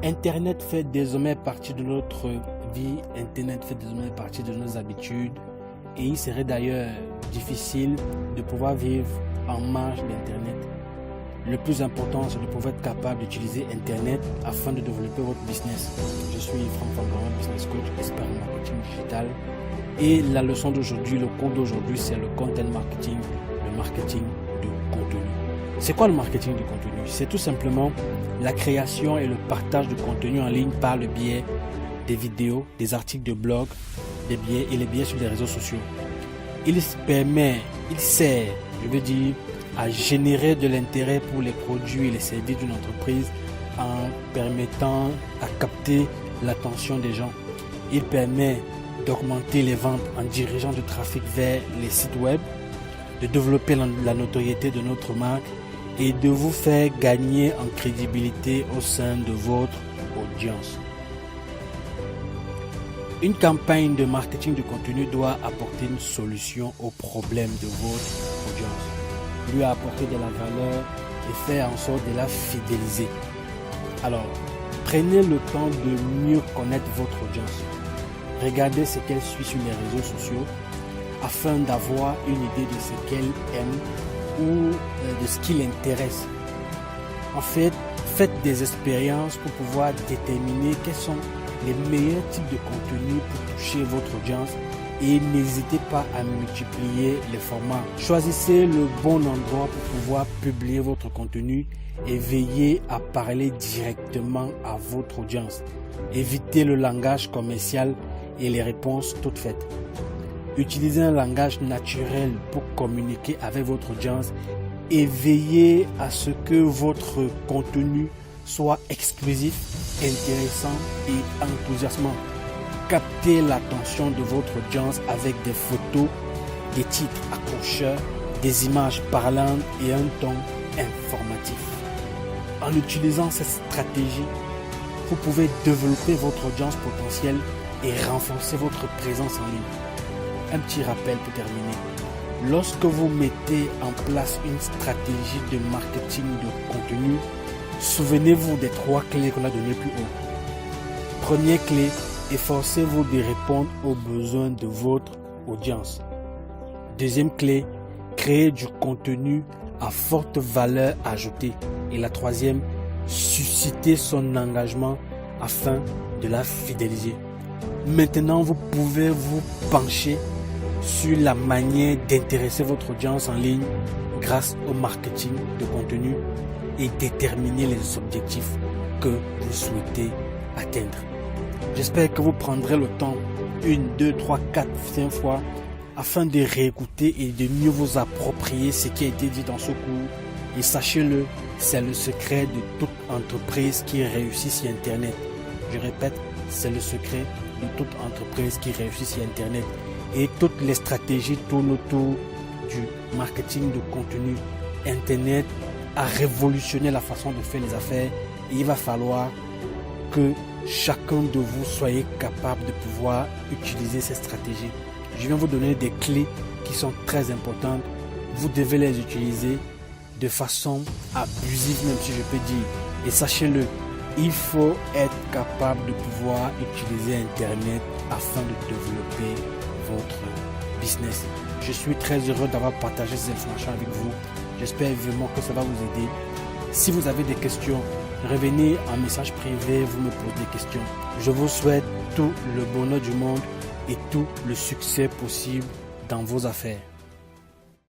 Internet fait désormais partie de notre vie, Internet fait désormais partie de nos habitudes et il serait d'ailleurs difficile de pouvoir vivre en marge d'Internet. Le plus important, c'est de pouvoir être capable d'utiliser Internet afin de développer votre business. Je suis Franck Fangaron, business coach, expert en marketing digital. Et la leçon d'aujourd'hui, le cours d'aujourd'hui, c'est le content marketing, le marketing de contenu. C'est quoi le marketing du contenu? C'est tout simplement la création et le partage de contenu en ligne par le biais des vidéos, des articles de blog, les biais sur les réseaux sociaux. Il sert, à générer de l'intérêt pour les produits et les services d'une entreprise en permettant à capter l'attention des gens. Il permet d'augmenter les ventes en dirigeant du trafic vers les sites web, de développer la notoriété de notre marque et de vous faire gagner en crédibilité au sein de votre audience. Une campagne de marketing de contenu doit apporter une solution au problème de votre audience, lui apporter de la valeur et faire en sorte de la fidéliser. Alors, prenez le temps de mieux connaître votre audience. Regardez ce qu'elle suit sur les réseaux sociaux afin d'avoir une idée de ce qu'elle aime ou de ce qui l'intéresse. En fait, faites des expériences pour pouvoir déterminer quels sont les meilleurs types de contenus pour toucher votre audience et n'hésitez pas à multiplier les formats. Choisissez le bon endroit pour pouvoir publier votre contenu et veillez à parler directement à votre audience. Évitez le langage commercial et les réponses toutes faites. Utilisez un langage naturel pour communiquer avec votre audience et veillez à ce que votre contenu soit exclusif, intéressant et enthousiasmant. Captez l'attention de votre audience avec des photos, des titres accrocheurs, des images parlantes et un ton informatif. En utilisant cette stratégie, vous pouvez développer votre audience potentielle et renforcer votre présence en ligne. Un petit rappel pour terminer. Lorsque vous mettez en place une stratégie de marketing de contenu, souvenez-vous des 3 clés qu'on a données plus haut. Première clé, efforcez-vous de répondre aux besoins de votre audience. Deuxième clé, créez du contenu à forte valeur ajoutée. Et la troisième, suscitez son engagement afin de la fidéliser. Maintenant, vous pouvez vous pencher sur la manière d'intéresser votre audience en ligne grâce au marketing de contenu et déterminer les objectifs que vous souhaitez atteindre. J'espère que vous prendrez le temps 1, 2, 3, 4, 5 fois afin de réécouter et de mieux vous approprier ce qui a été dit dans ce cours. Et sachez-le, c'est le secret de toute entreprise qui réussit sur Internet. Je répète, c'est le secret de toute entreprise qui réussit sur Internet. Et toutes les stratégies tournent autour du marketing de contenu. Internet a révolutionné la façon de faire les affaires et il va falloir que chacun de vous soyez capable de pouvoir utiliser ces stratégies. Je viens vous donner des clés qui sont très importantes. Vous devez les utiliser de façon abusive, même si je peux dire. Et sachez-le, il faut être capable de pouvoir utiliser Internet afin de développer votre business. Je suis très heureux d'avoir partagé ces informations avec vous. J'espère vraiment que ça va vous aider. Si vous avez des questions, revenez en message privé, vous me posez des questions. Je vous souhaite tout le bonheur du monde et tout le succès possible dans vos affaires.